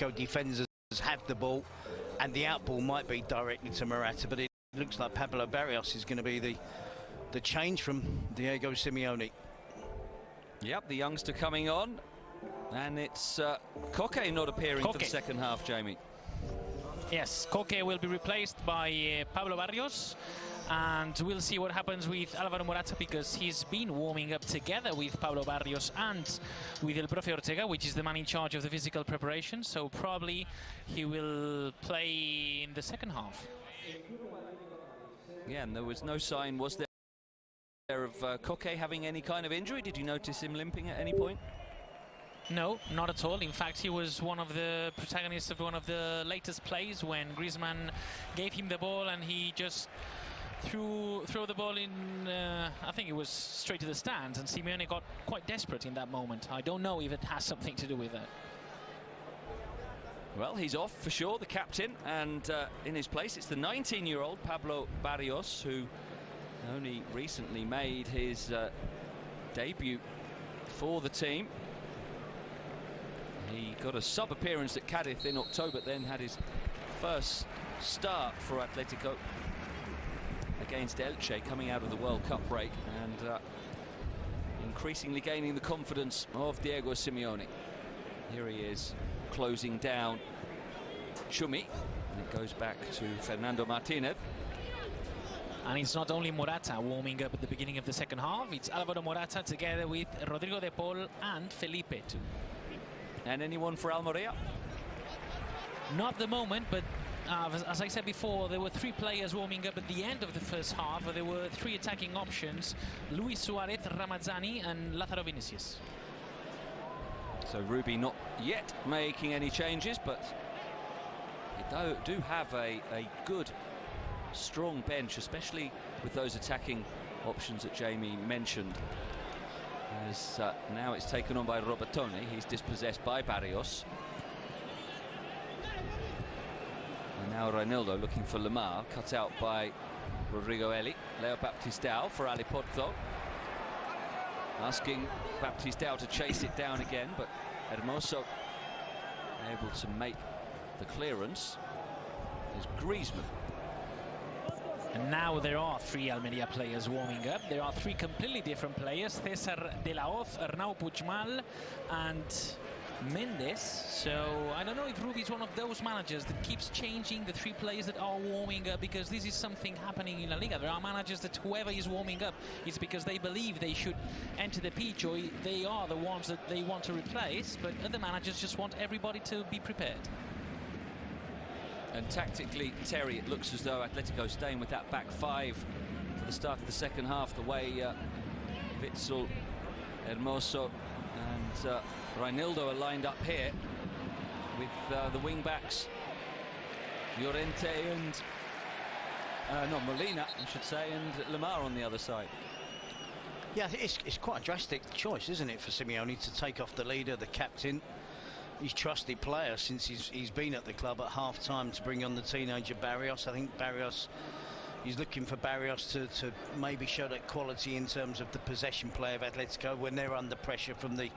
Atletico defenders have the ball, and the outball might be directly to Morata, but it looks like Pablo Barrios is going to be the change from Diego Simeone. Yep, the youngster coming on, and it's Koke not appearing for the second half, Jamie. Yes, Koke will be replaced by Pablo Barrios, and we'll see what happens with Alvaro Morata, because he's been warming up together with Pablo Barrios and with El Profe Ortega, which is the man in charge of the physical preparation, so probably he will play in the second half. Yeah, and there was no sign, was there, of Koke having any kind of injury? Did you notice him limping at any point? No, not at all. In fact, he was one of the protagonists of one of the latest plays when Griezmann gave him the ball and he just threw the ball in, I think it was straight to the stands, and Simeone got quite desperate in that moment. I don't know if it has something to do with that. Well, he's off for sure, the captain, and in his place it's the 19-year-old Pablo Barrios, who only recently made his debut for the team. He got a sub-appearance at Cadiz in October, then had his first start for Atletico against Elche coming out of the World Cup break, and increasingly gaining the confidence of Diego Simeone. Here he is closing down Chumi, and it goes back to Fernando Martinez. And it's not only Morata warming up at the beginning of the second half, it's Alvaro Morata together with Rodrigo de Paul and Felipe too. And anyone for Almería? Not at the moment, but as I said before, there were three players warming up at the end of the first half. There were three attacking options: Luis Suarez, Ramazzani and Lázaro Vinicius. So Rubi not yet making any changes, but they do have a good, strong bench, especially with those attacking options that Jamie mentioned. As now it's taken on by Robertone. He's dispossessed by Barrios. And now Reinildo looking for Lemar, cut out by Rodrigo Eli. Leo Baptistao for Ali Pozzo. Asking Baptistao to chase it down again, but Hermoso able to make the clearance. There's Griezmann. And now there are three Almería players warming up. There are three completely different players: César de la Hoz, Arnau Puigmal and Mendes. So I don't know if Rubi is one of those managers that keeps changing the three players that are warming up, because this is something happening in La Liga. There are managers that whoever is warming up, it's because they believe they should enter the pitch, or they are the ones that they want to replace, but other managers just want everybody to be prepared. And tactically, Terry, it looks as though Atletico staying with that back five for the start of the second half, the way Witsel, Hermoso and Reinildo are lined up here with the wing-backs Llorente and Molina, I should say, and Lemar on the other side. Yeah, it's quite a drastic choice, isn't it, for Simeone to take off the leader, the captain, his trusted player since he's been at the club at half-time, to bring on the teenager Barrios. I think he's looking for Barrios to maybe show that quality in terms of the possession play of Atletico when they're under pressure from the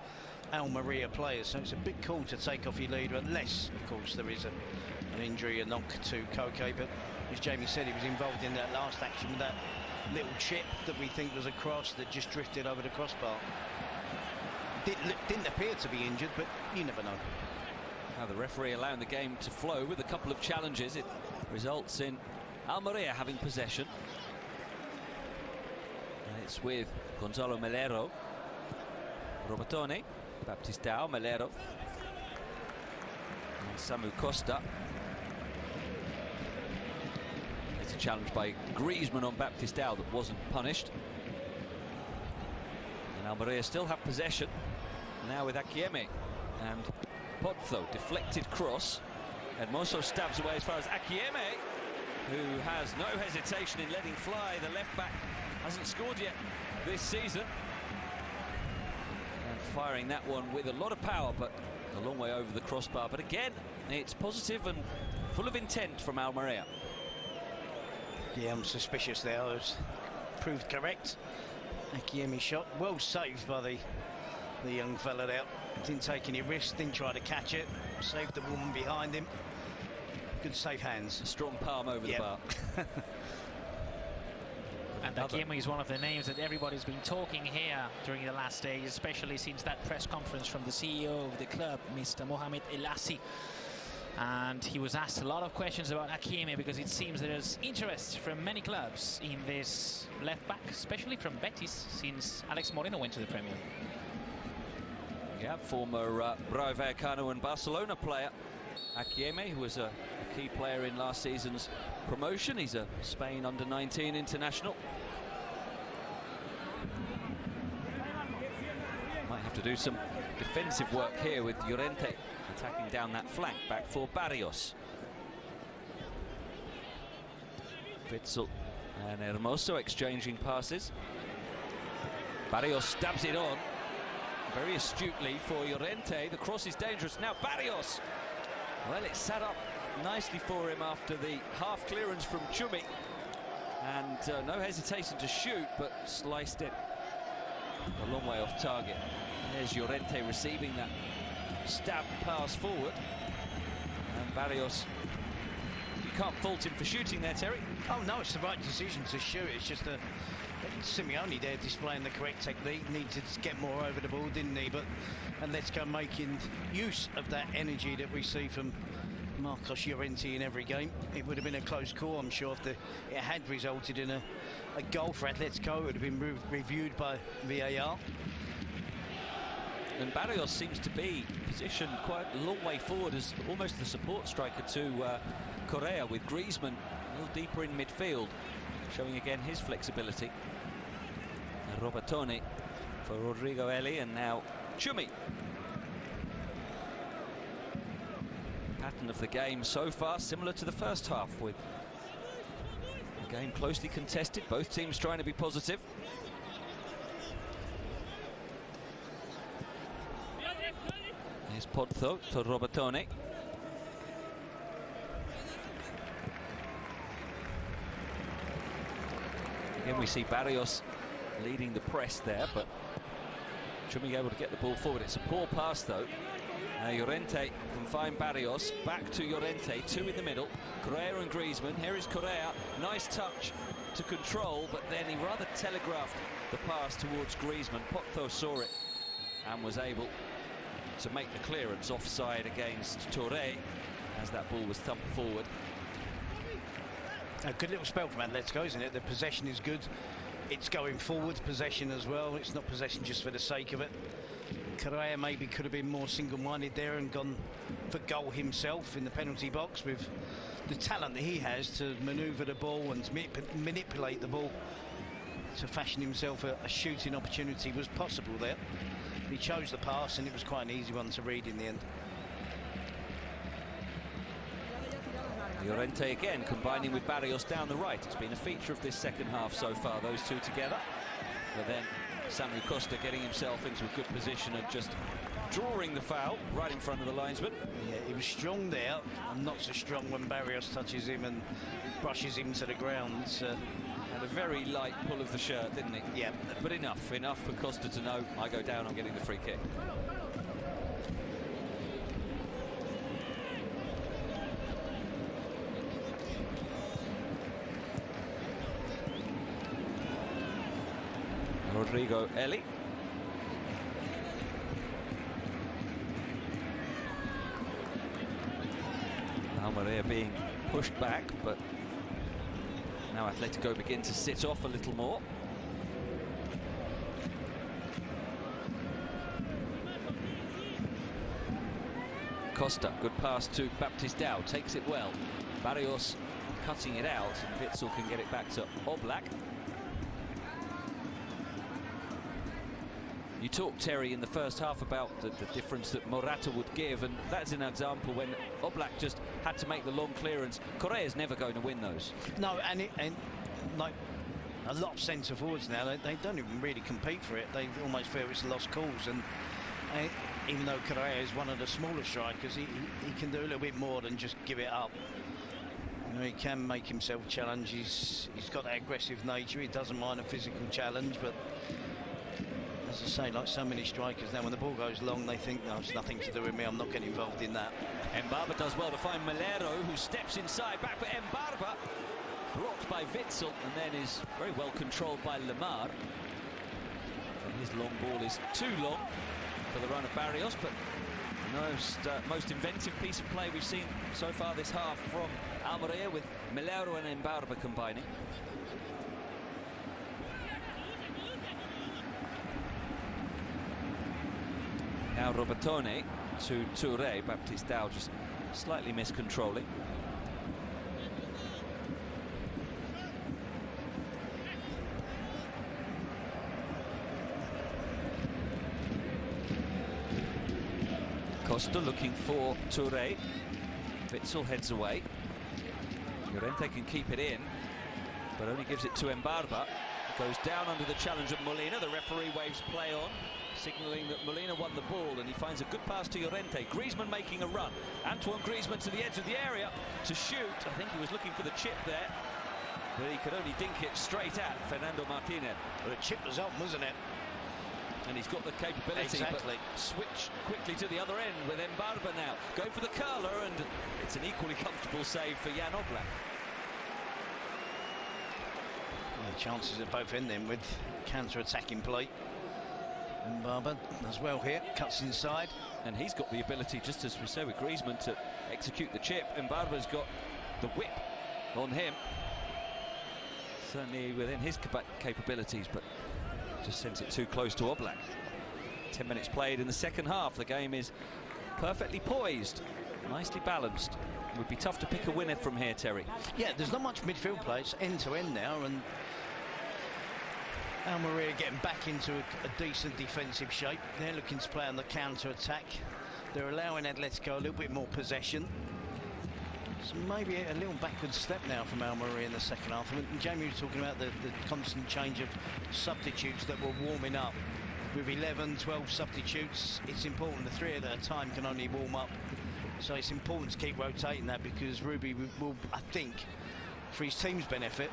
Almería players. So it's a big call to take off your leader, unless, of course, there is an injury, a knock to Koke. But as Jamie said, he was involved in that last action with that little chip that we think was a cross that just drifted over the crossbar. Didn't appear to be injured, but you never know. Now the referee allowing the game to flow with a couple of challenges. It results in Almería having possession. And it's with Gonzalo Melero, Robertone, Baptistao, Melero, and Samu Costa. It's a challenge by Griezmann on Baptistao that wasn't punished. And Almería still have possession. Now with Akieme and Pozzo, deflected cross. Hermoso stabs away as far as Akieme, who has no hesitation in letting fly. The left back hasn't scored yet this season. And firing that one with a lot of power, but a long way over the crossbar. But again, it's positive and full of intent from Almería. Yeah, I'm suspicious there. I was proved correct. Akieme shot, well saved by the young fella there. Didn't take any risks, didn't try to catch it. saved the woman behind him. Good safe hands. Strong palm over the bar. And Akieme is one of the names that everybody's been talking here during the last days, especially since that press conference from the CEO of the club, Mr. Mohamed Elassi. And he was asked a lot of questions about Akieme because it seems there's interest from many clubs in this left back, especially from Betis, since Alex Moreno went to the Premier. Yeah, former Rayo Vallecano and Barcelona player Akieme, who was a key player in last season's promotion. He's a Spain under-19 international. Might have to do some defensive work here with Llorente attacking down that flank. Back for Barrios. Witsel and Hermoso exchanging passes. Barrios stabs it on very astutely for Llorente. The cross is dangerous. Now Barrios. Well, it's set up nicely for him after the half clearance from Chumi. And no hesitation to shoot, but sliced it a long way off target. There's Llorente receiving that stab pass forward. And Barrios, you can't fault him for shooting there, Terry. Oh, no, it's the right decision to shoot. It's just Simeone there displaying the correct technique. Needed to get more over the ball, didn't he? And Atletico making use of that energy that we see from Marcos Llorente in every game. It would have been a close call, I'm sure, if it had resulted in a goal for Atletico. It would have been reviewed by VAR. And Barrios seems to be positioned quite a long way forward as almost the support striker to Correa, with Griezmann a little deeper in midfield, showing again his flexibility. And Robertone for Rodrigo Eli, and now Chumi. Pattern of the game so far similar to the first half, with the game closely contested, both teams trying to be positive. Here's Pozzo to Robertone. Again we see Barrios leading the press there, but Chumi able to get the ball forward. It's a poor pass though. Llorente can find Barrios. Back to Llorente, two in the middle. Correa and Griezmann. Here is Correa. Nice touch to control, but then he rather telegraphed the pass towards Griezmann. Pozzo saw it and was able to make the clearance offside against Touré as that ball was thumped forward. A good little spell from Atletico, isn't it? The possession is good. It's going forward possession as well. It's not possession just for the sake of it. Correa maybe could have been more single-minded there and gone for goal himself in the penalty box, with the talent that he has to manoeuvre the ball and manipulate the ball to fashion himself a shooting opportunity was possible there. He chose the pass and it was quite an easy one to read in the end. Llorente again combining with Barrios down the right. It's been a feature of this second half so far, those two together. But then Samu Costa getting himself into a good position and just drawing the foul right in front of the linesman. Yeah, he was strong there, and not so strong when Barrios touches him and brushes him to the ground. Had a very light pull of the shirt, didn't he? Yeah. But enough for Costa to know, I go down, I'm getting the free kick. Rodrigo Eli. Almería being pushed back, but now Atletico begin to sit off a little more. Costa, good pass to Baptistao, takes it well. Barrios cutting it out, and Witsel can get it back to Oblak. You talked, Terry, in the first half about the difference that Morata would give, and that's an example when Oblak just had to make the long clearance. Correa's never going to win those. No, and like a lot of centre forwards now, they don't even really compete for it. They almost feel it's lost cause, and even though Correa is one of the smaller strikers, he can do a little bit more than just give it up. You know, he can make himself challenge. He's got that aggressive nature. He doesn't mind a physical challenge, but as I say, like so many strikers now, when the ball goes long, they think, no, it's nothing to do with me, I'm not getting involved in that. Mbarba does well to find Melero, who steps inside, back for Mbarba, blocked by Witsel, and then is very well controlled by Lemar. And his long ball is too long for the run of Barrios, but the most inventive piece of play we've seen so far this half from Almería, with Melero and Mbarba combining. Now Robertone to Touré. Baptistao just slightly miscontrolling. Costa looking for Touré. Witsel heads away. Llorente can keep it in, but only gives it to Mbarba. Goes down under the challenge of Molina. The referee waves play on, signalling that Molina won the ball, and he finds a good pass to Llorente. Griezmann making a run. Antoine Griezmann to the edge of the area to shoot. I think he was looking for the chip there, but he could only dink it straight at Fernando Martinez. Well, the chip was on, wasn't it? And he's got the capability. Exactly. But switch quickly to the other end with Mbarba now. Going for the curler, and it's an equally comfortable save for Jan Oblak. The chances are both in then with counter-attacking play. Mbarba as well here, cuts inside. And he's got the ability, just as we say with Griezmann, to execute the chip. Mbarba's got the whip on him. Certainly within his capabilities, but just sends it too close to Oblak. 10 minutes played in the second half. The game is perfectly poised, nicely balanced. It would be tough to pick a winner from here, Terry. Yeah, there's not much midfield play. It's end-to-end now, and Almería getting back into a decent defensive shape. They're looking to play on the counter-attack. They're allowing Atletico a little bit more possession. So maybe a little backward step now from Almería in the second half. I mean, Jamie was talking about the constant change of substitutes that were warming up. With 11, 12 substitutes, it's important. The 3 at a time can only warm up. So it's important to keep rotating that, because Ruby will, I think, for his team's benefit.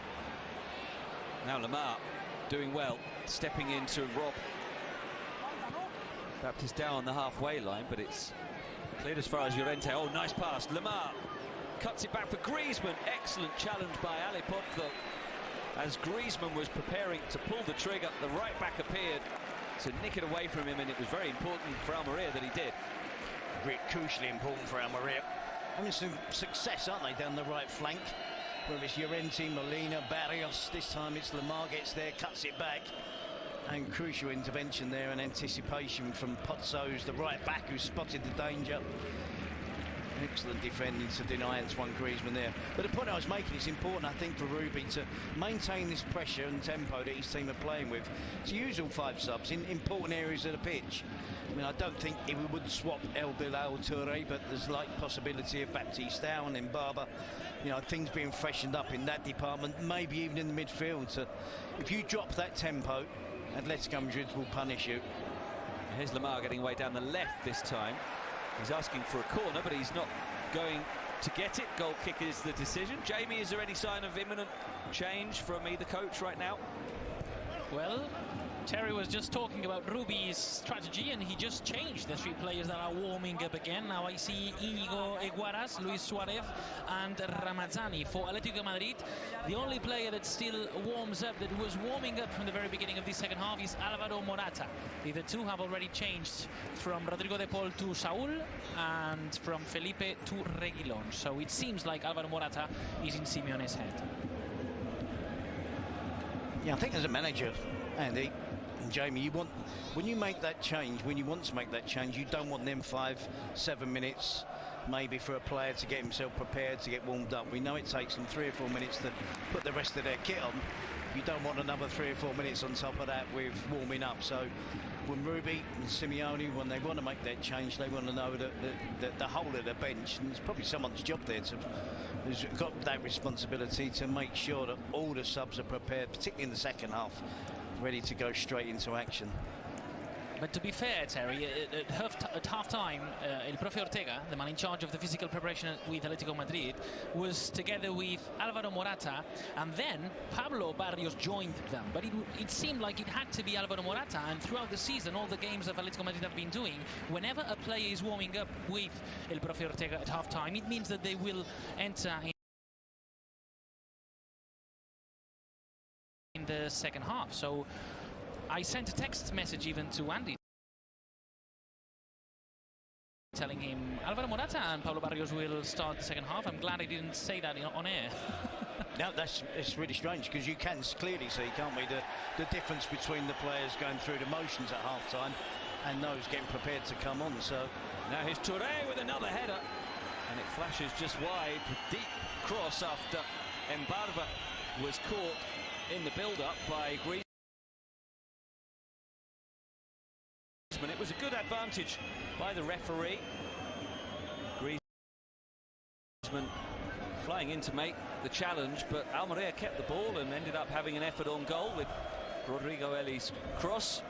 Now Lemar doing well, stepping in to rob Baptistao on the halfway line, but it's cleared as far as Llorente. Oh, nice pass. Lemar cuts it back for Griezmann. Excellent challenge by Ali Ponzo. As Griezmann was preparing to pull the trigger, the right back appeared to nick it away from him, and it was very important for Almería that he did. Crucially important for Almería. Having some success, aren't they, down the right flank? Whether it's Llorente, Molina, Barrios, this time it's Lemar gets there, cuts it back. And crucial intervention there and anticipation from Pozzos, the right back, who spotted the danger. Excellent defending to deny Antoine Griezmann there. But the point I was making, it's important, I think, for Ruby to maintain this pressure and tempo that his team are playing with, to use all 5 subs in important areas of the pitch. I mean, I don't think we would swap El Bilal Touré, but there's like possibility of Baptistao and Mbarba, you know, things being freshened up in that department, maybe even in the midfield. So if you drop that tempo, Atletico Madrid will punish you. Here's Lemar getting away down the left this time. He's asking for a corner, but he's not going to get it. Goal kick is the decision. Jamie, is there any sign of imminent change from either coach right now? Well, Terry was just talking about Ruby's strategy, and he just changed the 3 players that are warming up again. Now I see Íñigo Eguaras, Luis Suarez and Ramazani. For Atlético Madrid, the only player that still warms up, that was warming up from the very beginning of this second half, is Álvaro Morata. The 2 have already changed from Rodrigo de Paul to Saúl, and from Felipe to Reguilón. So it seems like Álvaro Morata is in Simeone's head. Yeah, I think as a manager, Andy and Jamie, you want, when you make that change, when you want to make that change, you don't want them 5-7 minutes maybe for a player to get himself prepared, to get warmed up. We know it takes them 3 or 4 minutes to put the rest of their kit on. You don't want another 3 or 4 minutes on top of that with warming up. So when Ruby and Simeone, when they want to make that change, they want to know that the whole of the bench, and it's probably someone's job there to, who's got that responsibility to make sure that all the subs are prepared, particularly in the second half, ready to go straight into action. But to be fair, Terry, at half-time, El Profe Ortega, the man in charge of the physical preparation with Atlético Madrid, was together with Álvaro Morata, and then Pablo Barrios joined them. But it seemed like it had to be Álvaro Morata, and throughout the season, all the games that Atlético Madrid have been doing, whenever a player is warming up with El Profe Ortega at half-time, it means that they will enter in the second half. So I sent a text message even to Andy telling him Álvaro Morata and Pablo Barrios will start the second half. I'm glad I didn't say that on air. No, it's really strange, because you can clearly see, can't we, the difference between the players going through the motions at half-time and those getting prepared to come on. So now here's Touré with another header, and it flashes just wide. Deep cross after Mbarba was caught in the build-up by Griezmann. It was a good advantage by the referee. Griezmann flying in to make the challenge, but Almería kept the ball and ended up having an effort on goal with Rodrigo Eli's cross.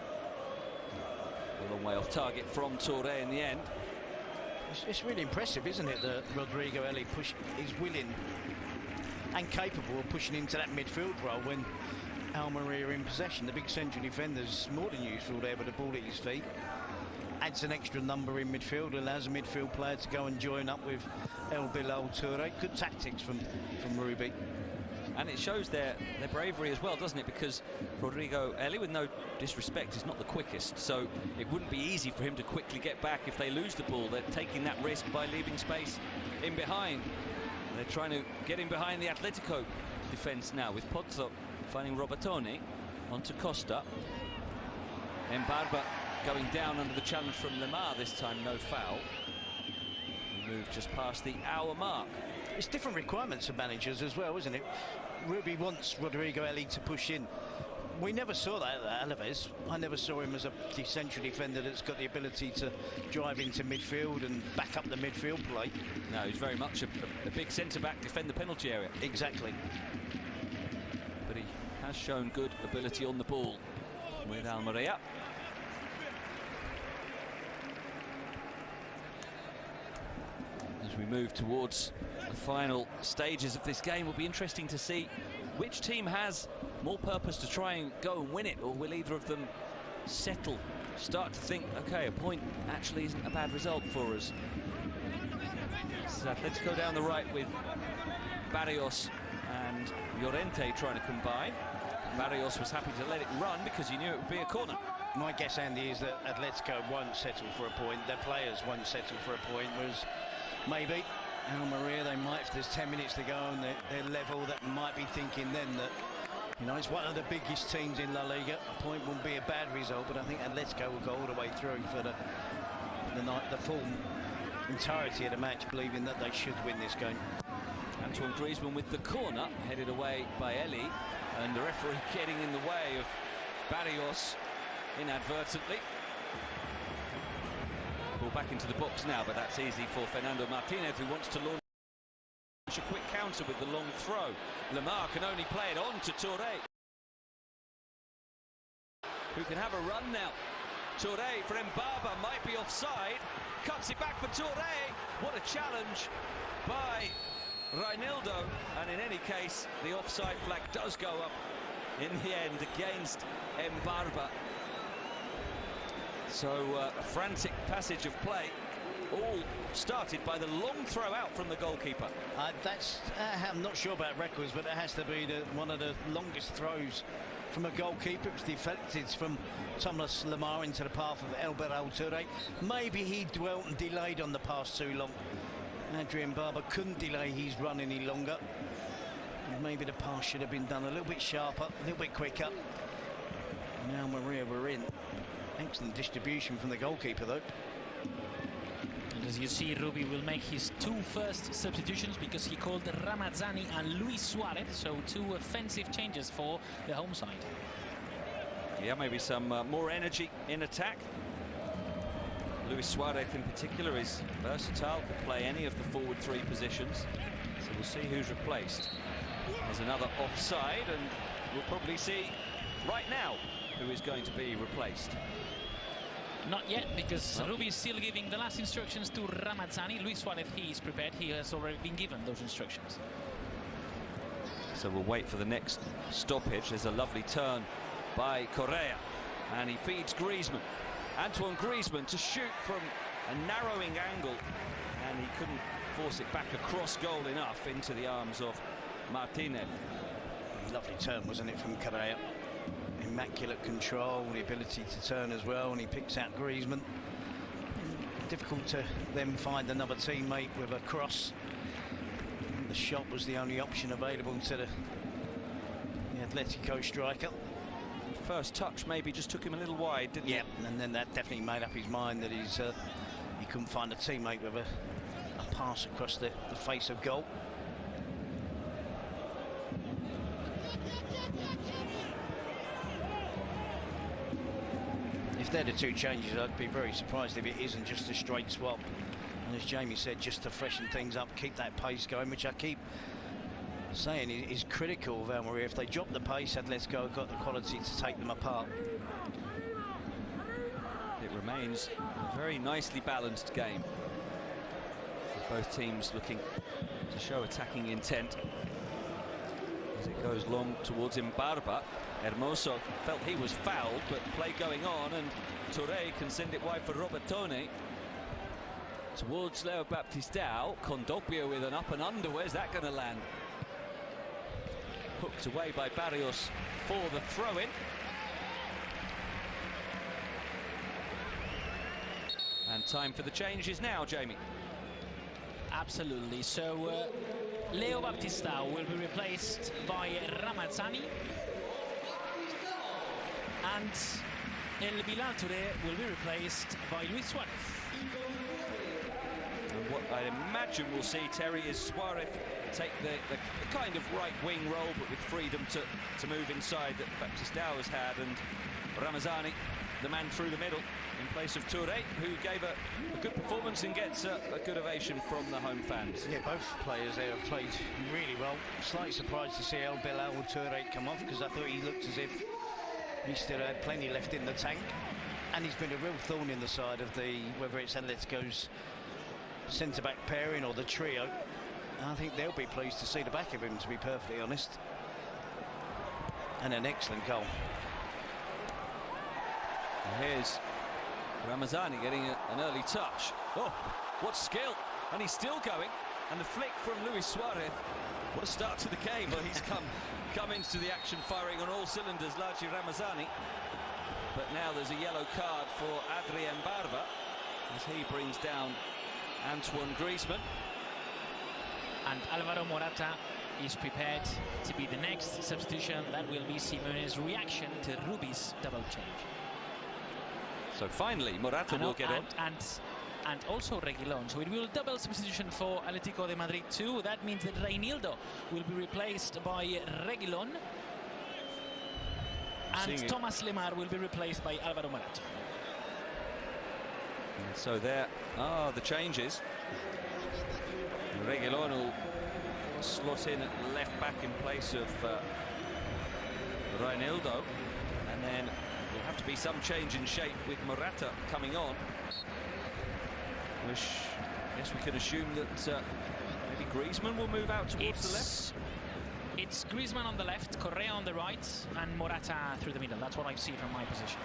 A long way off target from Touré in the end. It's really impressive, isn't it, that Rodrigo Eli is willing and capable of pushing into that midfield role when Almería are in possession. The big central defender's more than useful there with the ball at his feet. Adds an extra number in midfield, allows a midfield player to go and join up with El Bilal Touré. Good tactics from Rubi. And it shows their bravery as well, doesn't it? Because Rodrigo Eli, with no disrespect, is not the quickest, so it wouldn't be easy for him to quickly get back if they lose the ball. They're taking that risk by leaving space in behind. They're trying to get in behind the Atletico defence now, with Pozzo finding Robertoni onto Costa. Mbarba going down under the challenge from Lemar, this time no foul. We move just past the hour mark. It's different requirements of managers as well, isn't it? Rubi wants Rodrigo Eli to push in. We never saw that at Alaves. I never saw him as a central defender that's got the ability to drive into midfield and back up the midfield play. No, he's very much a big centre-back, defend the penalty area. Exactly. But he has shown good ability on the ball with Almería. As we move towards the final stages of this game, will be interesting to see which team has more purpose to try and go and win it, or will either of them settle, start to think, okay, a point actually isn't a bad result for us. So let's go down the right with Barrios and Llorente trying to combine. Barrios was happy to let it run because he knew it would be a corner. My guess, Andy, is that Atletico won't settle for a point. Their players won't settle for a point, whereas maybe Almería, they might, if there's 10 minutes to go and they're level, that might be thinking then that, you know, it's one of the biggest teams in La Liga. A point won't be a bad result, but I think Atletico will go all the way through for the full entirety of the match, believing that they should win this game. Antoine Griezmann with the corner, headed away by Eli, and the referee getting in the way of Barrios inadvertently. Ball back into the box now, but that's easy for Fernando Martinez, who wants to launch a quick counter with the long throw. Lemar can only play it on to Touré, who can have a run now. Touré for Mbarba, might be offside, cuts it back for Touré. What a challenge by Reinildo, and in any case the offside flag does go up in the end against Mbarba. So a frantic passage of play, all started by the long throw out from the goalkeeper. I'm not sure about records, but it has to be one of the longest throws from a goalkeeper. It was deflected from Thomas Lemar into the path of El Bilal Touré. Maybe he dwelt and delayed on the pass too long. Adrian Barber couldn't delay his run any longer. And maybe the pass should have been done a little bit sharper, a little bit quicker. Now Almería were in. Excellent distribution from the goalkeeper, though. And as you see, Rubi will make his two first substitutions because he called Ramazzani and Luis Suarez, so two offensive changes for the home side. Yeah, maybe some more energy in attack. Luis Suarez in particular is versatile, can play any of the forward three positions. So we'll see who's replaced. There's another offside, and we'll probably see right now who is going to be replaced. Not yet, because Rubi is still giving the last instructions to Ramazzani. Luis Suarez, he is prepared. He has already been given those instructions. So we'll wait for the next stoppage. There's a lovely turn by Correa, and he feeds Griezmann. Antoine Griezmann to shoot from a narrowing angle, and he couldn't force it back across goal enough into the arms of Martinez. Lovely turn, wasn't it, from Correa? Immaculate control, the ability to turn as well, and he picks out Griezmann. Difficult to then find another teammate with a cross. The shot was the only option available to the Atletico striker. First touch maybe just took him a little wide, didn't it? Yeah, and then that definitely made up his mind that he couldn't find a teammate with a pass across the face of goal. If they're the two changes, I'd be very surprised if it isn't just a straight swap. And as Jamie said, just to freshen things up, keep that pace going, which I keep saying is critical of Almería. If they drop the pace, Atletico have got the quality to take them apart. It remains a very nicely balanced game, with both teams looking to show attacking intent. As it goes long towards Imbarba, Hermoso felt he was fouled, but play going on, and Touré can send it wide for Robertone. Towards Leo Baptistao, Condopio with an up and under. Where's that going to land? Hooked away by Barrios for the throw-in. And time for the changes now, Jamie. Absolutely. So Leo Baptistao will be replaced by Ramazzani, and El Bilal Touré will be replaced by Luis Suarez. And what I imagine we'll see, Terry, is Suarez take the kind of right wing role, but with freedom to move inside that Baptistao has had, and Ramazzani, the man through the middle, in place of Touré, who gave a good performance and gets a good ovation from the home fans. Yeah, both players there have played really well. Slightly surprised to see El Bilal Touré come off, because I thought he looked as if he still had plenty left in the tank, and he's been a real thorn in the side of whether it's Atletico's centre-back pairing or the trio. I think they'll be pleased to see the back of him, to be perfectly honest. And an excellent goal. And here's Ramazzani getting an early touch. Oh, what skill! And he's still going. And the flick from Luis Suarez. What a start to the game. Well, he's come into the action firing on all cylinders, largely Ramazzani. But now there's a yellow card for Adrien Barba as he brings down Antoine Griezmann. And Alvaro Morata is prepared to be the next substitution. That will be Simeone's reaction to Rubi's double change. So finally, Morata will get on. And also Reguilón. So it will double substitution for Atlético de Madrid too. That means that Reinildo will be replaced by Reguilón. And Thomas Lemar will be replaced by Alvaro Morata. And so there are the changes. Reguilón will slot in at left back in place of Reinildo, and then there'll have to be some change in shape with Morata coming on. Which I guess we can assume that maybe Griezmann will move out towards the left. It's Griezmann on the left, Correa on the right, and Morata through the middle. That's what I see from my position.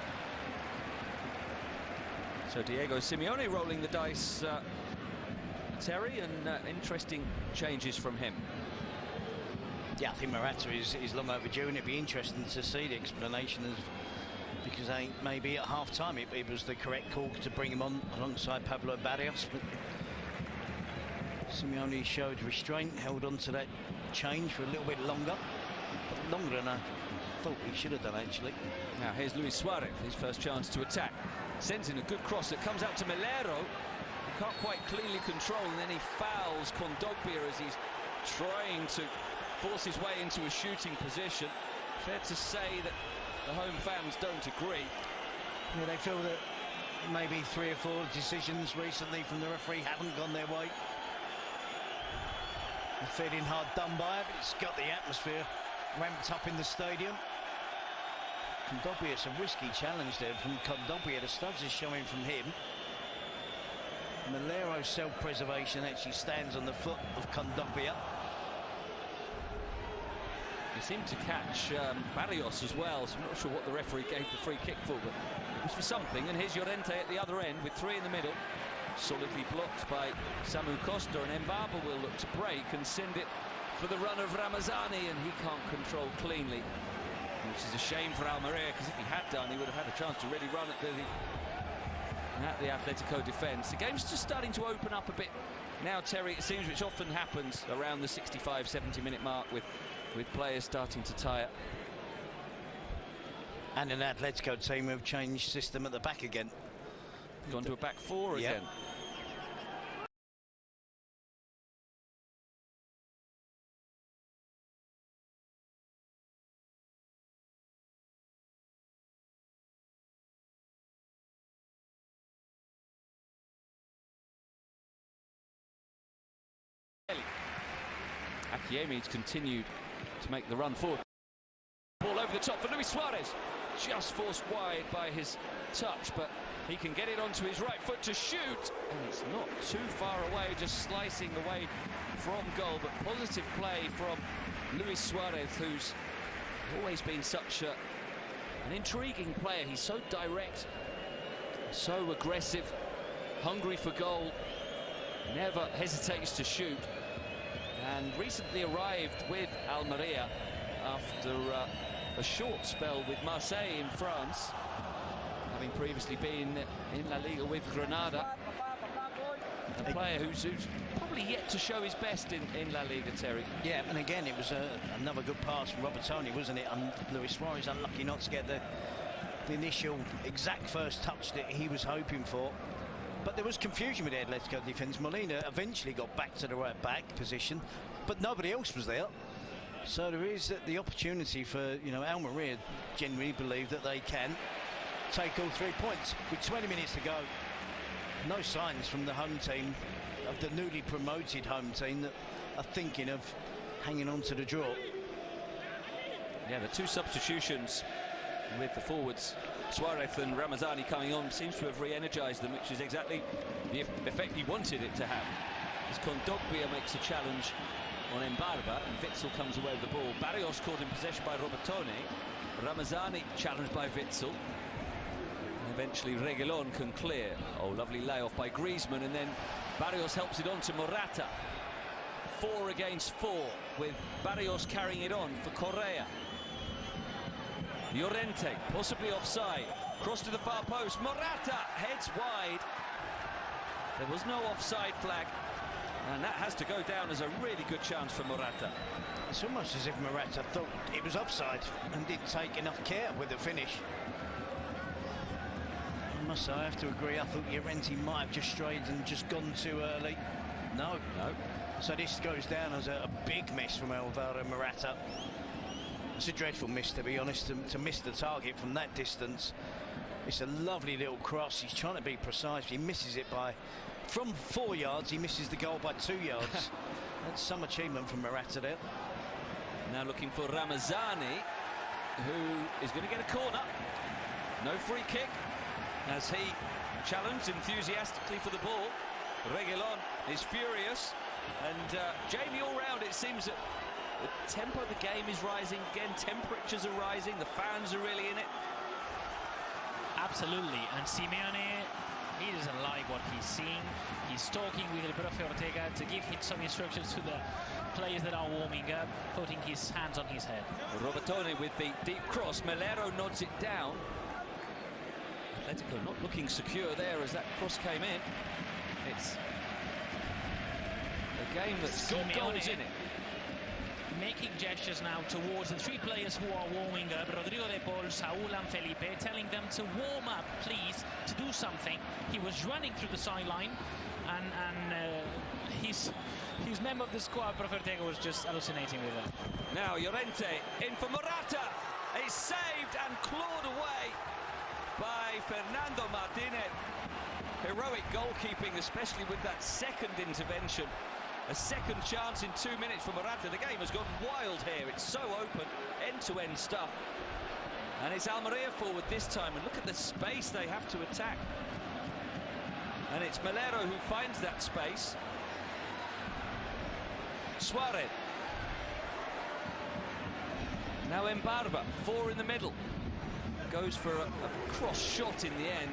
So Diego Simeone rolling the dice, Terry, and interesting changes from him. Yeah, I think Morata is long overdue, and it'd be interesting to see the explanation of, because maybe at half-time it was the correct call to bring him on alongside Pablo Barrios, but Simeone showed restraint, held on to that change for a little bit longer than I thought he should have done, actually. Now here's Luis Suarez, his first chance to attack. Sends in a good cross that comes out to Melero. Can't quite cleanly control, and then he fouls Condopia as he's trying to force his way into a shooting position. Fair to say that the home fans don't agree. Yeah, they feel that maybe 3 or 4 decisions recently from the referee haven't gone their way. They're feeling hard done by it, but it's got the atmosphere ramped up in the stadium. Kondogbia, it's a risky challenge there from Kondogbia. The studs is showing from him. Malero's self-preservation actually stands on the foot of Kondogbia. He seemed to catch Barrios as well, so I'm not sure what the referee gave the free kick for, but it was for something. And here's Llorente at the other end with three in the middle, solidly blocked by Samu Costa, and Mbaba will look to break and send it for the run of Ramazani, and he can't control cleanly, which is a shame for Almería, because if he had done, he would have had a chance to really run at the Atletico defence. The game's just starting to open up a bit now, Terry, it seems, which often happens around the 65-70 minute mark with players starting to tire. And an Atletico team who've changed system at the back again. Gone to a back four again. Akiemi's continued to make the run forward. Ball over the top for Luis Suarez. Just forced wide by his touch, but he can get it onto his right foot to shoot. And it's not too far away, just slicing away from goal. But positive play from Luis Suarez, who's always been such an intriguing player. He's so direct, so aggressive, hungry for goal, never hesitates to shoot. And recently arrived with Almería after a short spell with Marseille in France, having previously been in La Liga with Granada. A player who's probably yet to show his best in La Liga, Terry. Yeah, and again, it was another good pass from Robertoni, wasn't it? Luis Suarez unlucky not to get the initial exact first touch that he was hoping for. But there was confusion with the Atletico defence. Molina eventually got back to the right back position, but nobody else was there. So there is the opportunity for, Almería genuinely believe that they can take all 3 points. With 20 minutes to go, no signs from the home team, of the newly promoted home team, that are thinking of hanging on to the draw. Yeah, the two substitutions with the forwards, Suarez and Ramazani, coming on, seems to have re-energized them, which is exactly the effect you wanted it to have. As Kondogbia makes a challenge on Mbaba, and Witsel comes away with the ball. Barrios caught in possession by Robertoni. Ramazani challenged by Witsel. And eventually Reguilón can clear. Oh, lovely layoff by Griezmann, and then Barrios helps it on to Morata. 4 against 4, with Barrios carrying it on for Correa. Llorente, possibly offside. Cross to the far post. Morata heads wide. There was no offside flag, and that has to go down as a really good chance for Morata. It's almost as if Morata thought it was offside and didn't take enough care with the finish. I must say, I have to agree, I thought Llorente might have just strayed and just gone too early. No. So this goes down as a big miss from Alvaro Morata. It's a dreadful miss, to be honest, to miss the target from that distance. It's a lovely little cross. He's trying to be precise. He misses it from 4 yards. He misses the goal by 2 yards. That's some achievement from Morata there. Now looking for Ramazani, who is going to get a corner. No free kick, as he challenged enthusiastically for the ball. Reguilón is furious, and Jamie, all round it seems that the tempo of the game is rising again. Temperatures are rising. The fans are really in it. Absolutely. And Simeone, he doesn't like what he's seeing. He's talking with El Profe Ortega to give him some instructions to the players that are warming up, putting his hands on his head. Robertoni with the deep cross. Melero nods it down. Atletico not looking secure there as that cross came in. It's a game that's got goals in it. Making gestures now towards the 3 players who are warming up, Rodrigo de Paul, Saúl and Felipe, telling them to warm up, please, to do something. He was running through the sideline, and his member of the squad, Profe Ortega, was just hallucinating with them. Now Llorente in for Morata. It's saved and clawed away by Fernando Martinez. Heroic goalkeeping, especially with that second intervention. A second chance in 2 minutes for Morata. The game has gone wild here. It's so open, end-to-end stuff. And it's Almería forward this time, and look at the space they have to attack. And it's Melero who finds that space. Suarez. Now Mbarba, 4 in the middle. Goes for a cross shot in the end.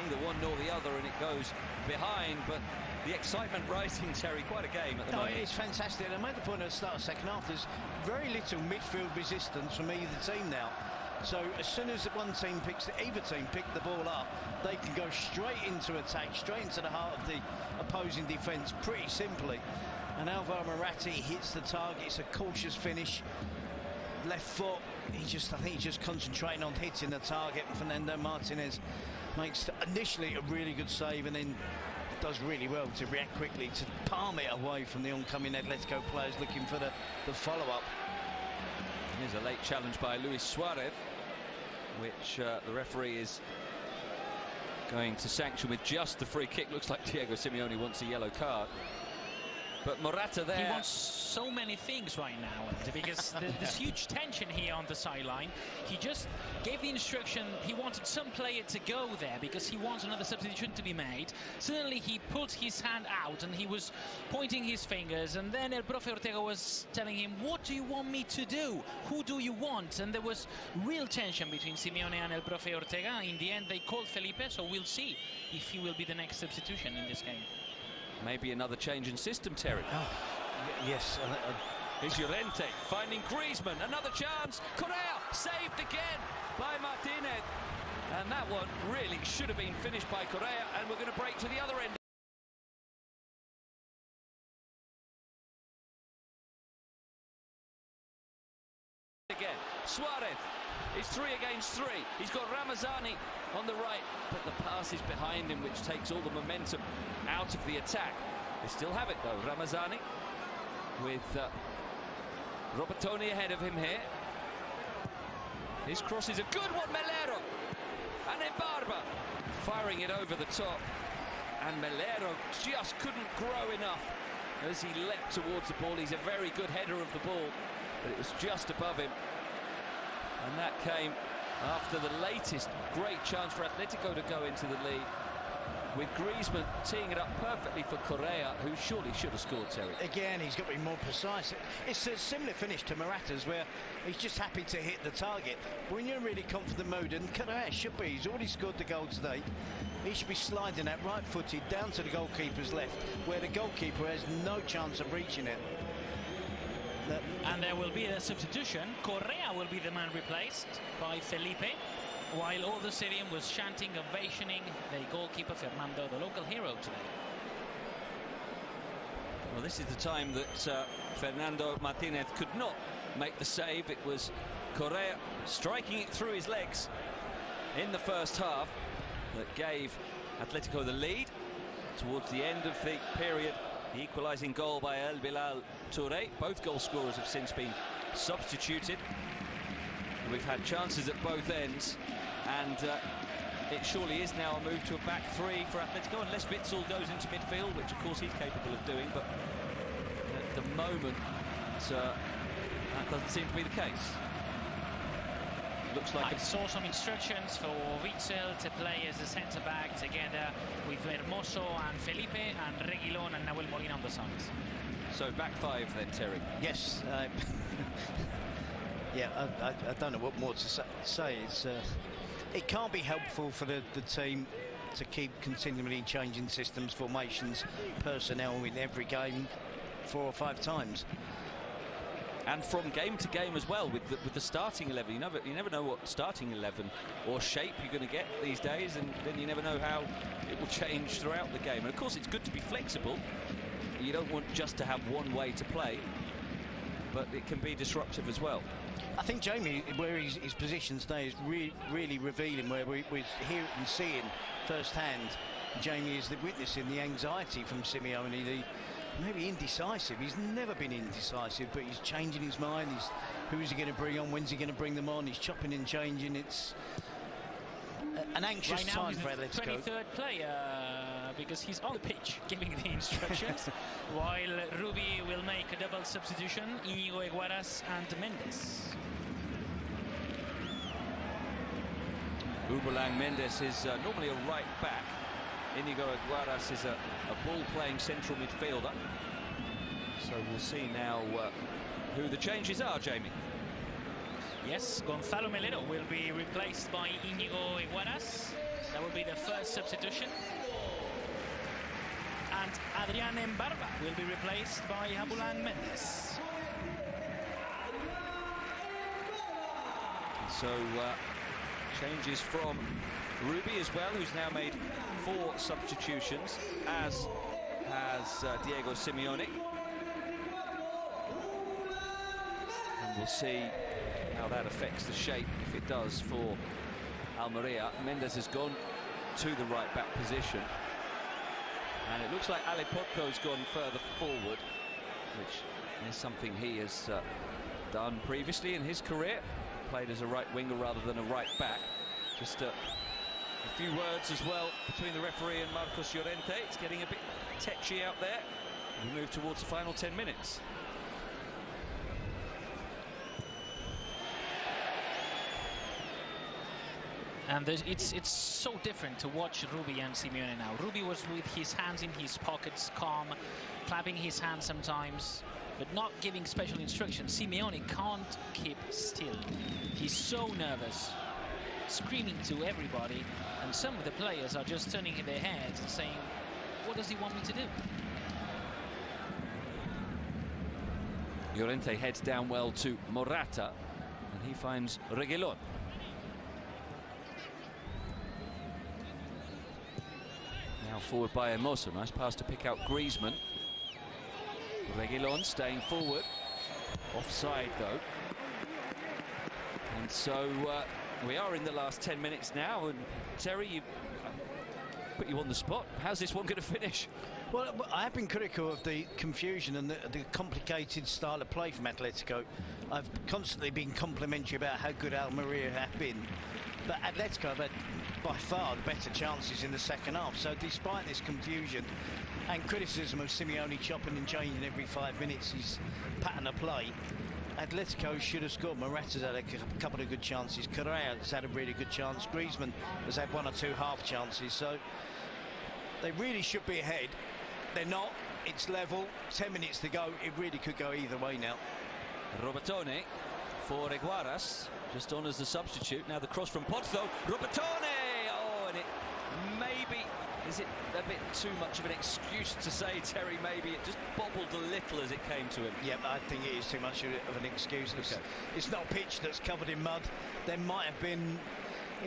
Neither one nor the other, and it goes behind, but the excitement rising, Terry. Quite a game at the moment. It's fantastic. And I made the point at the start of the second half, there's very little midfield resistance from either team now. So as soon as either team pick the ball up, they can go straight into attack, straight into the heart of the opposing defence, pretty simply. And Alvaro Moratti hits the target. It's a cautious finish. Left foot. I think he's just concentrating on hitting the target. Fernando Martinez makes initially a really good save, and then does really well to react quickly to palm it away from the oncoming Atletico players looking for the follow-up. Here's a late challenge by Luis Suarez, which the referee is going to sanction with just the free kick. Looks like Diego Simeone wants a yellow card. But Morata there. He wants so many things right now, because there's huge tension here on the sideline. He just gave the instruction. He wanted some player to go there because he wants another substitution to be made. Suddenly he put his hand out and he was pointing his fingers, and then El Profe Ortega was telling him, what do you want me to do? Who do you want? And there was real tension between Simeone and El Profe Ortega. In the end they called Felipe, so we'll see if he will be the next substitution in this game. Maybe another change in system, Terry. Oh, yes. Here's Llorente finding Griezmann. Another chance. Correa saved again by Martinez. And that one really should have been finished by Correa. And we're going to break to the other end. Again, Suarez is 3 against 3. He's got Ramazani on the right, but the pass is behind him, which takes all the momentum out of the attack. They still have it though. Ramazani with Robertoni ahead of him here. His cross is a good one, Melero. And Mbarba firing it over the top. And Melero just couldn't grow enough as he leapt towards the ball. He's a very good header of the ball, but it was just above him. And that came after the latest great chance for Atletico to go into the lead, with Griezmann teeing it up perfectly for Correa, who surely should have scored, Terry. Again, he's got to be more precise. It's a similar finish to Morata's, where he's just happy to hit the target. But when you're in a really confident mood, and Correa should be, he's already scored the goal today, he should be sliding that right-footed down to the goalkeeper's left, where the goalkeeper has no chance of reaching it. And there will be a substitution. Correa will be the man replaced by Felipe, while all the stadium was chanting, ovationing the goalkeeper Fernando, the local hero today. Well, this is the time that Fernando Martinez could not make the save. It was Correa striking it through his legs in the first half that gave Atletico the lead. Towards the end of the period, the equalising goal by El Bilal Touré. Both goal scorers have since been substituted. We've had chances at both ends, and it surely is now a move to a back three for Atletico, unless Witsel goes into midfield, which of course he's capable of doing, but at the moment that doesn't seem to be the case. Looks like I saw some instructions for Witsel to play as a centre-back together with Hermoso and Felipe and Reguilón and Nahuel Molina on the sides. So back 5 then, Terry. Yes. Yeah, I don't know what more to say. It's, it can't be helpful for the team to keep continually changing systems, formations, personnel in every game 4 or 5 times. And from game to game as well, with the starting 11. You never know what starting 11 or shape you're going to get these days, and then you never know how it will change throughout the game. And of course it's good to be flexible. You don't want just to have one way to play, but it can be disruptive as well. I think Jamie, where his position today is really revealing, where we're hearing and seeing firsthand. Jamie is witnessing the anxiety from Simeone, maybe indecisive. He's never been indecisive, but he's changing his mind. Who's he going to bring on? When's he going to bring them on? He's chopping and changing. It's an anxious time for Atletico. 23rd player, because he's on the pitch giving the instructions, while Rubi will make a double substitution, Íñigo Eguaras and Mendes. Ubelang Mendes is normally a right back. Inigo Aguaras is a ball-playing central midfielder. So we'll see now who the changes are, Jamie. Yes, Gonzalo Melero will be replaced by Inigo Aguaras. That will be the first substitution. And Adrián Embarba will be replaced by Ubelang Mendes. So changes from Ruby as well, who's now made 4 substitutions, as has Diego Simeone. And we'll see how that affects the shape, if it does, for Almería. Mendes has gone to the right back position, and it looks like Ale Potko's gone further forward, which is something he has done previously in his career. Played as a right winger rather than a right back. Just a few words as well between the referee and Marcos Llorente. It's getting a bit tetchy out there. We move towards the final 10 minutes. And it's so different to watch Ruby and Simeone now. Ruby was with his hands in his pockets, calm, clapping his hands sometimes, but not giving special instructions. Simeone can't keep still. He's so nervous, screaming to everybody, and some of the players are just turning their heads and saying, what does he want me to do? Llorente heads down well to Morata, and he finds Reguilón. Now forward by Hermoso. Nice pass to pick out Griezmann. Reguilón staying forward. Offside though. And so we are in the last 10 minutes now, and Terry, put you on the spot. How's this one going to finish? Well, I have been critical of the confusion and the complicated style of play from Atletico. I've constantly been complimentary about how good Almería have been, but Atletico have had by far the better chances in the second half. So despite this confusion and criticism of Simeone chopping and changing every 5 minutes his pattern of play, Atletico should have scored. Morata's had a couple of good chances. Correa's had a really good chance. Griezmann has had 1 or 2 half chances. So they really should be ahead. They're not. It's level. 10 minutes to go. It really could go either way now. Robertone for Aguaras, just on as the substitute. Now the cross from Pozzo. Robertone! Oh, and it maybe... Is it a bit too much of an excuse to say, Terry, maybe it just bobbled a little as it came to him? Yeah, I think it is too much of an excuse. Okay. It's not a pitch that's covered in mud. There might have been,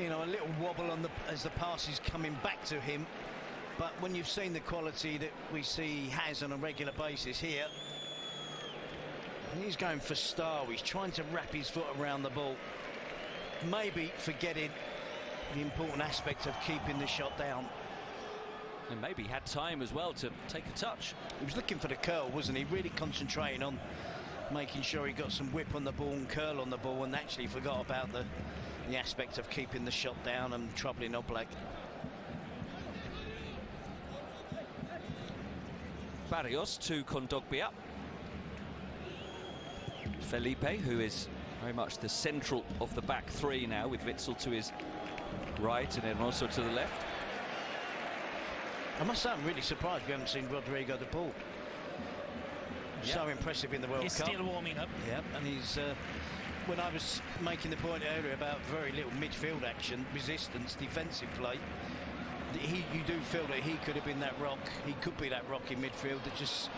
you know, a little wobble on as the pass is coming back to him. But when you've seen the quality that we see he has on a regular basis here, he's going for style. He's trying to wrap his foot around the ball, maybe forgetting the important aspect of keeping the shot down. And maybe had time as well to take a touch. He was looking for the curl, wasn't he? Really concentrating on making sure he got some whip on the ball and curl on the ball, and actually forgot about the aspect of keeping the shot down and troubling Oblak. Barrios to Kondogbia. Felipe, who is very much the central of the back three now, with Witsel to his right and Hermoso to the left. I must say, I'm really surprised we haven't seen Rodrigo de Paul. Yep. So impressive in the World He's Cup. still warming up. Yeah, and he's... when I was making the point earlier about very little midfield action, resistance, defensive play, you do feel that he could have been that rock. He could be that rock in midfield that just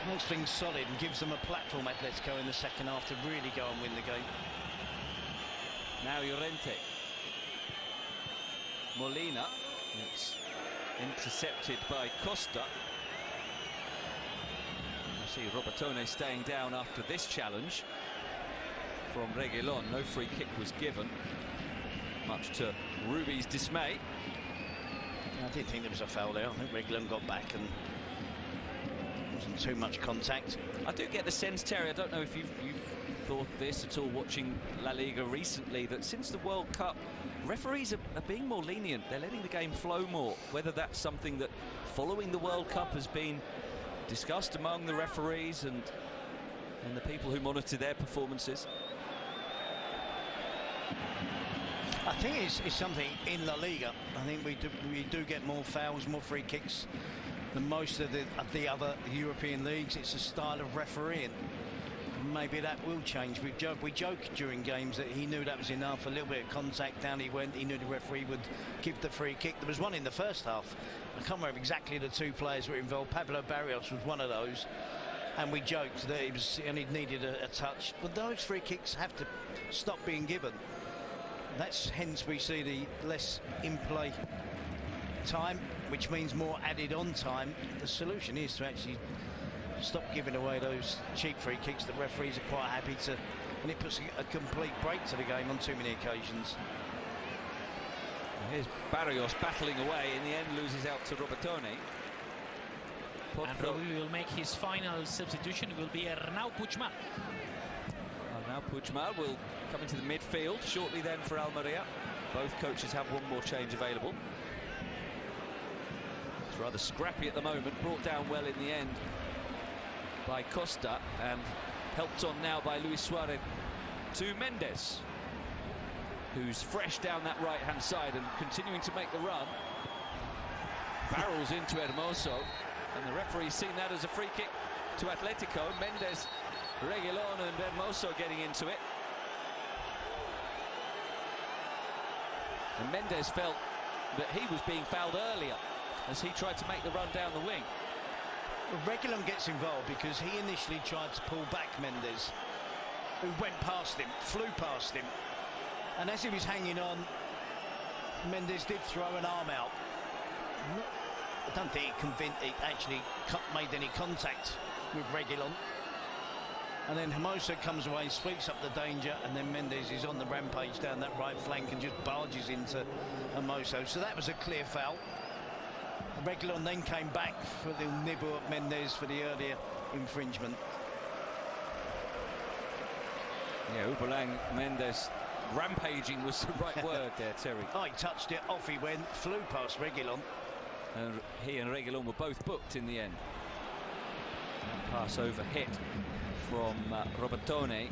makes things solid and gives them a platform, Atletico, in the second half to really go and win the game. Now Llorente. Molina. It's intercepted by Costa. You see Robertone staying down after this challenge from Reguilón. No free kick was given, much to Ruby's dismay. I didn't think there was a foul there. I think Reguilón got back and wasn't too much contact. I do get the sense, Terry, I don't know if you've thought this at all watching La Liga recently, that since the World Cup, referees are being more lenient. They're letting the game flow more. Whether that's something that, following the World Cup, has been discussed among the referees and the people who monitor their performances. I think it's something in La Liga. I think we do get more fouls, more free kicks than most of the other European leagues. It's a style of refereeing. Maybe that will change. We joke during games that he knew that was enough. A little bit of contact, down he went. He knew the referee would give the free kick. There was one in the first half. I can't remember exactly the two players were involved. Pablo Barrios was one of those, and we joked that he only needed a touch. But those free kicks have to stop being given. That's hence we see the less in-play time, which means more added on time. The solution is to actually stop giving away those cheap free kicks that referees are quite happy to, and it puts a complete break to the game on too many occasions. Here's Barrios battling away, in the end loses out to Robertone. And Robbie will make his final substitution. It will be Arnau Puigmal. Now Puigmal will come into the midfield shortly then for Almeria. Both coaches have one more change available. It's rather scrappy at the moment, brought down well in the end by Costa and helped on now by Luis Suarez to Mendes, who's fresh down that right hand side and continuing to make the run. Barrels into Hermoso, and the referee's seen that as a free kick to Atletico. Mendes, Reguilón and Hermoso getting into it. And Mendes felt that he was being fouled earlier as he tried to make the run down the wing. Well, Reguilón gets involved because he initially tried to pull back Mendes, who went past him, flew past him, and as he was hanging on, Mendes did throw an arm out. I don't think he actually made any contact with Reguilón. And then Hermoso comes away, sweeps up the danger, and then Mendes is on the rampage down that right flank and just barges into Hermoso. So that was a clear foul. Reguilón then came back for the nibble at Mendes for the earlier infringement. Yeah, Ubalang Mendes rampaging was the right word there, Terry. Oh, he touched it, off he went, flew past Reguilón. And he and Reguilón were both booked in the end. Pass over hit from Robertone.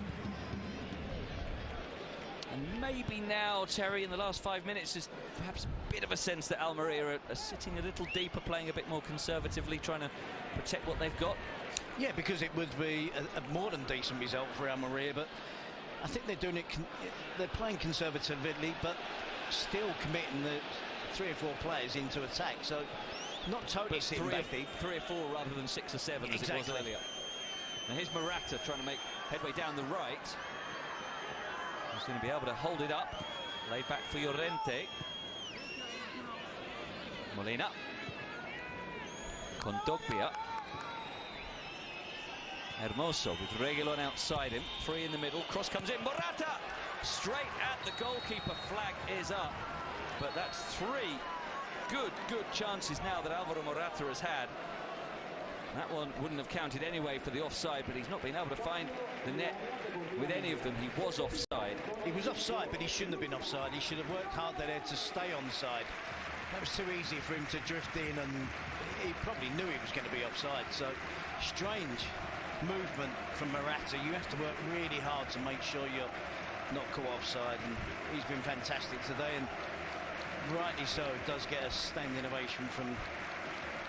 And maybe now, Terry, in the last 5 minutes, there's perhaps a bit of a sense that Almeria are sitting a little deeper, playing a bit more conservatively, trying to protect what they've got. Yeah, because it would be a more than decent result for Almeria, but I think they're doing it. They're playing conservatively, but still committing the 3 or 4 players into attack. So not totally sitting back. 3 or 4 rather than 6 or 7 as it was earlier. Now here's Morata trying to make headway down the right. He's going to be able to hold it up. Laid back for Llorente. Molina. Kondogbia. Hermoso with Reguilón outside him. 3 in the middle. Cross comes in. Morata! Straight at the goalkeeper. Flag is up. But that's 3 good chances now that Alvaro Morata has had. That one wouldn't have counted anyway for the offside, but he's not been able to find the net with any of them. He was offside. He was offside, but he shouldn't have been offside. He should have worked hard there to stay onside. That was too easy for him to drift in, and he probably knew he was going to be offside. So strange movement from Morata. You have to work really hard to make sure you're not caught offside, and he's been fantastic today, and rightly so. Does get a standing ovation from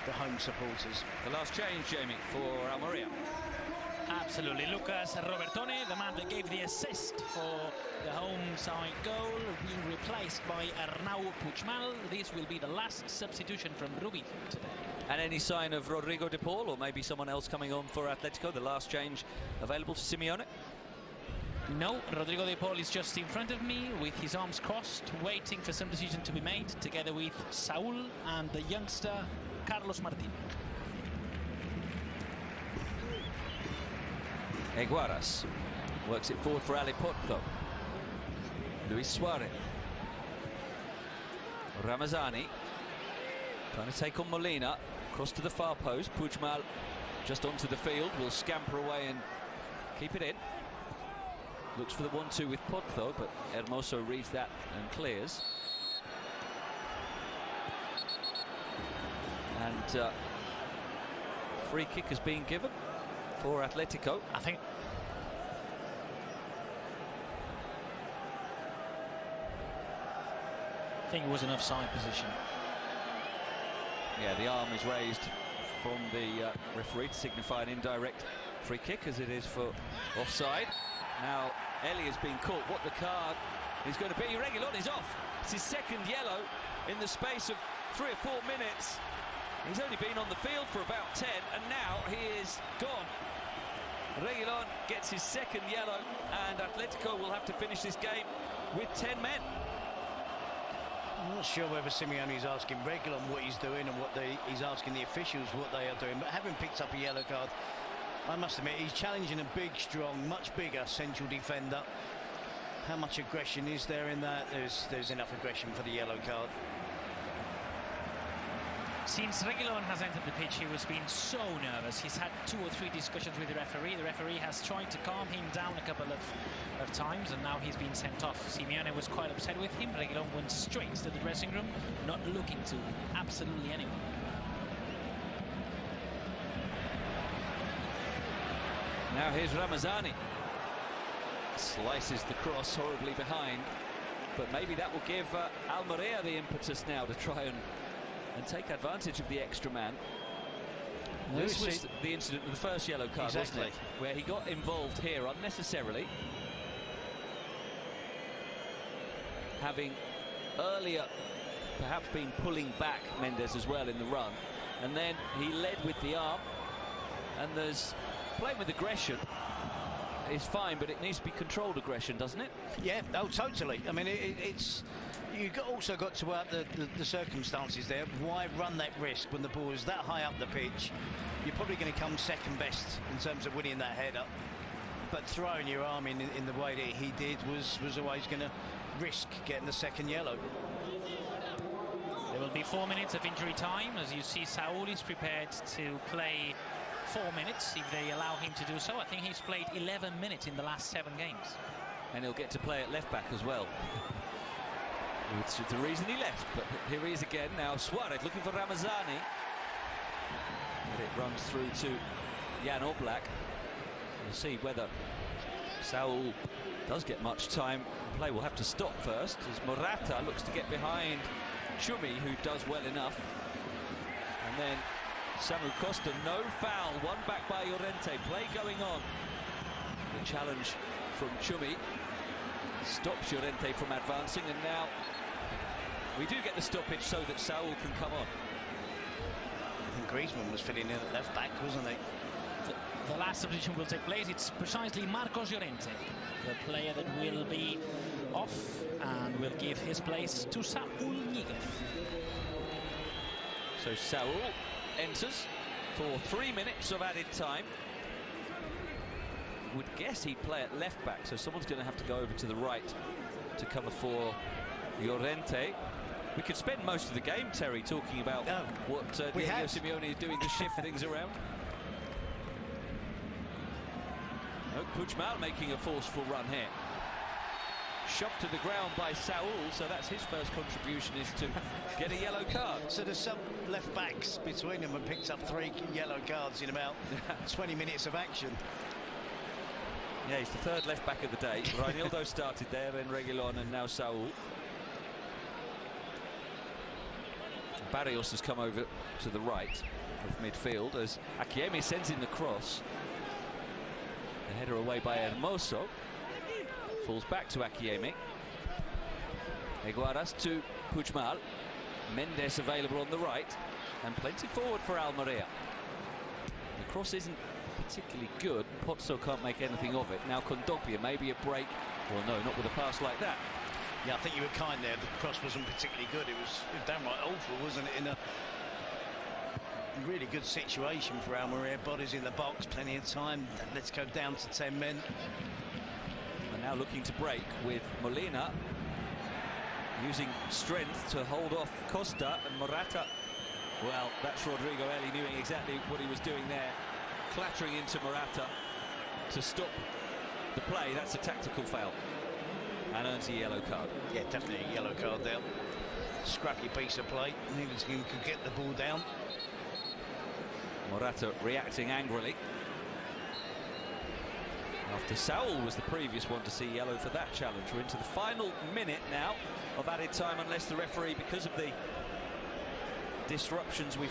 the home supporters. The last change, Jamie, for Almeria. Absolutely. Lucas Robertone, the man that gave the assist for the home side goal, being replaced by Arnau Puigmal. This will be the last substitution from Rubi today. And any sign of Rodrigo de Paul, or maybe someone else coming on for Atletico? The last change available to Simeone? No, Rodrigo de Paul is just in front of me with his arms crossed, waiting for some decision to be made, together with Saul and the youngster Carlos Martin. Eguaras works it forward for Ali Porto. Luis Suarez. Ramazani trying to take on Molina. Cross to the far post. Puigmal just onto the field. Will scamper away and keep it in. Looks for the 1-2 with Porto, but Hermoso reads that and clears. And free kick has been given for Atletico. I think I think it was an offside position. Yeah, the arm is raised from the referee to signify an indirect free kick, as it is for offside. Now Eli has been caught. What the card is going to be? Reguilon is off. It's his second yellow in the space of 3 or 4 minutes. He's only been on the field for about 10, and now he is gone. Reguilon gets his second yellow, and Atletico will have to finish this game with 10 men. I'm not sure whether Simeone's asking Reguilon what he's doing and he's asking the officials what they are doing, but having picked up a yellow card, I must admit he's challenging a big, strong, much bigger central defender. How much aggression is there in that? There's enough aggression for the yellow card. Since Reguilon has entered the pitch, he was being so nervous. He's had 2 or 3 discussions with the referee. The referee has tried to calm him down a couple of times, and now he's been sent off. Simeone was quite upset with him. Reguilon went straight to the dressing room, not looking to absolutely anyone. Now here's Ramazani. Slices the cross horribly behind, but maybe that will give Almería the impetus now to try and take advantage of the extra man. This was the incident with the first yellow card, wasn't it? Where he got involved here unnecessarily, having earlier perhaps been pulling back Mendes as well in the run, and then he led with the arm, and there's playing with aggression is fine, but it needs to be controlled aggression, doesn't it? Yeah, oh, totally. I mean, it's you've also got to weigh the circumstances there. Why run that risk when the ball is that high up the pitch? You're probably going to come second best in terms of winning that header, but throwing your arm in the way that he did was always going to risk getting the second yellow. There will be 4 minutes of injury time. As you see, Saul is prepared to play 4 minutes if they allow him to do so. I think he's played 11 minutes in the last 7 games. And he'll get to play at left back as well. It's the reason he left, but here he is again now. Suarez looking for Ramazani. And it runs through to Jan Oblak. We'll see whether Saul does get much time. The play will have to stop first as Morata looks to get behind Chumi, who does well enough. And then Samu Costa, no foul, one back by Llorente, play going on. The challenge from Chumi stops Llorente from advancing, and now we do get the stoppage so that Saul can come on. And Griezmann was filling in at left back, wasn't he? The last substitution will take place. It's precisely Marcos Llorente, the player that will be off and will give his place to Saul Ñíguez. So Saul enters for 3 minutes of added time. Would guess he'd play at left back, so someone's going to have to go over to the right to cover for Llorente. We could spend most of the game, Terry, talking about what Diego Simeone is doing to shift things around. Puigmal making a forceful run here. Shoved to the ground by Saul, so that's his first contribution, is to get a yellow card. So there's some left backs between them and picked up 3 yellow cards in about 20 minutes of action. Yeah, he's the 3rd left back of the day. Reinildo started there, then Reguilon, and now Saul. Barrios has come over to the right of midfield as Akiemi sends in the cross. The header away by Hermoso. Falls back to Akiemi. Eguaras to Puigmal. Mendes available on the right, and plenty forward for Almería. The cross isn't particularly good. Pozzo can't make anything of it. Now Kondogbia, maybe a break. Well, no, not with a pass like that. Yeah, I think you were kind there. The cross wasn't particularly good. It was downright awful, wasn't it? In a really good situation for Almería. Bodies in the box, plenty of time. Let's go down to 10 men. And now looking to break with Molina using strength to hold off Costa, and Morata. Well, that's Rodrigo Eli knowing exactly what he was doing there, clattering into Morata to stop the play. That's a tactical foul and earns a yellow card. Yeah, definitely a yellow card there. Scrappy piece of play. Neither team could get the ball down. Morata reacting angrily De Saul was the previous one to see yellow for that challenge. We're into the final minute now of added time, unless the referee, because of the disruptions we've